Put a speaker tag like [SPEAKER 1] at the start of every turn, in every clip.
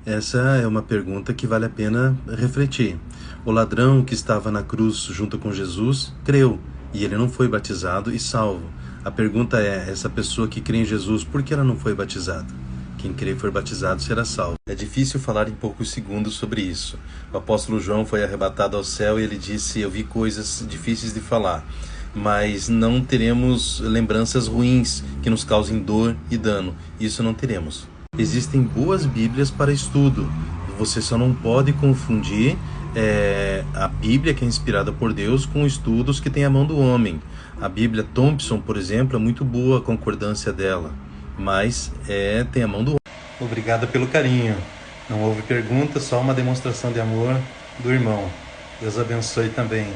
[SPEAKER 1] Essa é uma pergunta que vale a pena refletir. O ladrão que estava na cruz junto com Jesus creu e ele não foi batizado e salvo. A pergunta é, essa pessoa que crê em Jesus, por que ela não foi batizada? Quem crê e for batizado será salvo. É difícil falar em poucos segundos sobre isso. O apóstolo João foi arrebatado ao céu e ele disse, eu vi coisas difíceis de falar, mas não teremos lembranças ruins que nos causem dor e dano. Isso não teremos. Existem boas Bíblias para estudo. Você só não pode confundir a Bíblia, que é inspirada por Deus, com estudos que tem a mão do homem. A Bíblia Thompson, por exemplo, é muito boa a concordância dela, mas tem a mão do homem. Obrigado pelo carinho. Não houve pergunta, só uma demonstração de amor do irmão. Deus abençoe também.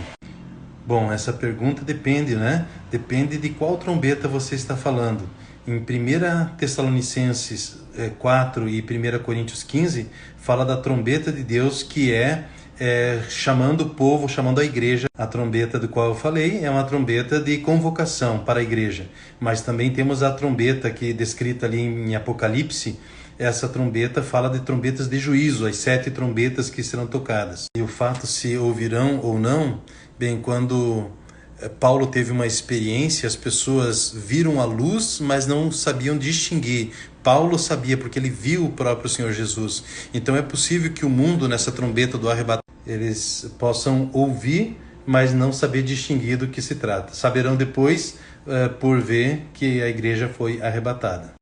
[SPEAKER 1] Bom, essa pergunta depende, né? Depende de qual trombeta você está falando. Em 1 Tessalonicenses 4 e 1 Coríntios 15, fala da trombeta de Deus que chamando o povo, chamando a igreja. A trombeta do qual eu falei é uma trombeta de convocação para a igreja. Mas também temos a trombeta que é descrita ali em Apocalipse. Essa trombeta fala de trombetas de juízo, as 7 trombetas que serão tocadas. E o fato se ouvirão ou não, bem, quando Paulo teve uma experiência, as pessoas viram a luz, mas não sabiam distinguir. Paulo sabia, porque ele viu o próprio Senhor Jesus. Então é possível que o mundo, nessa trombeta do arrebatamento, eles possam ouvir, mas não saber distinguir do que se trata. Saberão depois, por ver que a igreja foi arrebatada.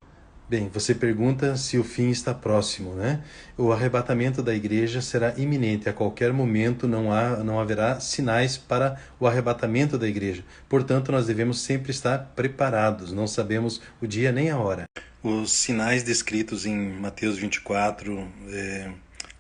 [SPEAKER 1] Bem, você pergunta se o fim está próximo, né? O arrebatamento da igreja será iminente. A qualquer momento não haverá sinais para o arrebatamento da igreja. Portanto, nós devemos sempre estar preparados. Não sabemos o dia nem a hora. Os sinais descritos em Mateus 24,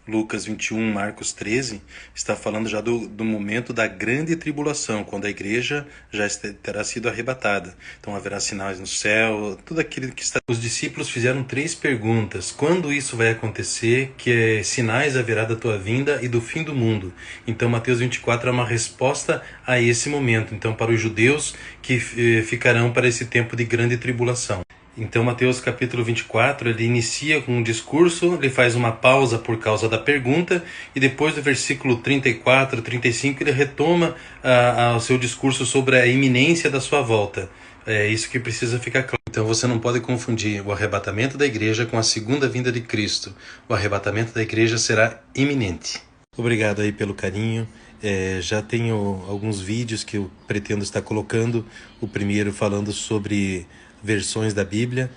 [SPEAKER 1] Lucas 21, Marcos 13, está falando já do momento da grande tribulação, quando a igreja já terá sido arrebatada. Então haverá sinais no céu, tudo aquilo que está... Os discípulos fizeram 3 perguntas. Quando isso vai acontecer? Que sinais haverá da tua vinda e do fim do mundo? Então Mateus 24 é uma resposta a esse momento. Então para os judeus que ficarão para esse tempo de grande tribulação. Então Mateus capítulo 24, ele inicia com um discurso, ele faz uma pausa por causa da pergunta, e depois do versículo 34, 35, ele retoma o seu discurso sobre a iminência da sua volta. É isso que precisa ficar claro. Então você não pode confundir o arrebatamento da igreja com a segunda vinda de Cristo. O arrebatamento da igreja será iminente. Obrigado aí pelo carinho. Já tenho alguns vídeos que eu pretendo estar colocando. O primeiro falando sobre versões da Bíblia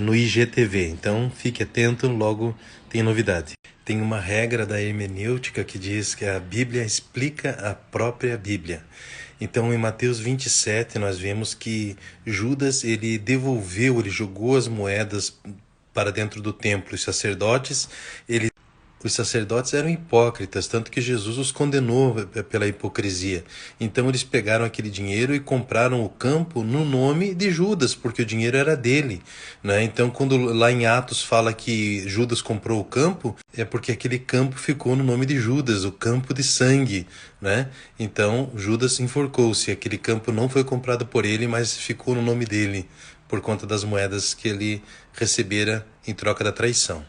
[SPEAKER 1] no IGTV. Então fique atento, logo tem novidade. Tem uma regra da hermenêutica que diz que a Bíblia explica a própria Bíblia. Então em Mateus 27 nós vemos que Judas ele jogou as moedas para dentro do templo. Os sacerdotes eram hipócritas, tanto que Jesus os condenou pela hipocrisia. Então eles pegaram aquele dinheiro e compraram o campo no nome de Judas, porque o dinheiro era dele, né? Então quando lá em Atos fala que Judas comprou o campo, é porque aquele campo ficou no nome de Judas, o campo de sangue, né? Então Judas enforcou-se, aquele campo não foi comprado por ele, mas ficou no nome dele, por conta das moedas que ele recebera em troca da traição.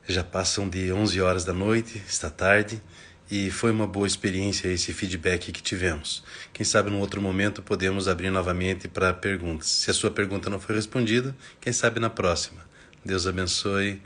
[SPEAKER 1] Já passam de 11 horas da noite, está tarde, e foi uma boa experiência esse feedback que tivemos. Quem sabe num outro momento podemos abrir novamente para perguntas. Se a sua pergunta não foi respondida, quem sabe na próxima. Deus abençoe.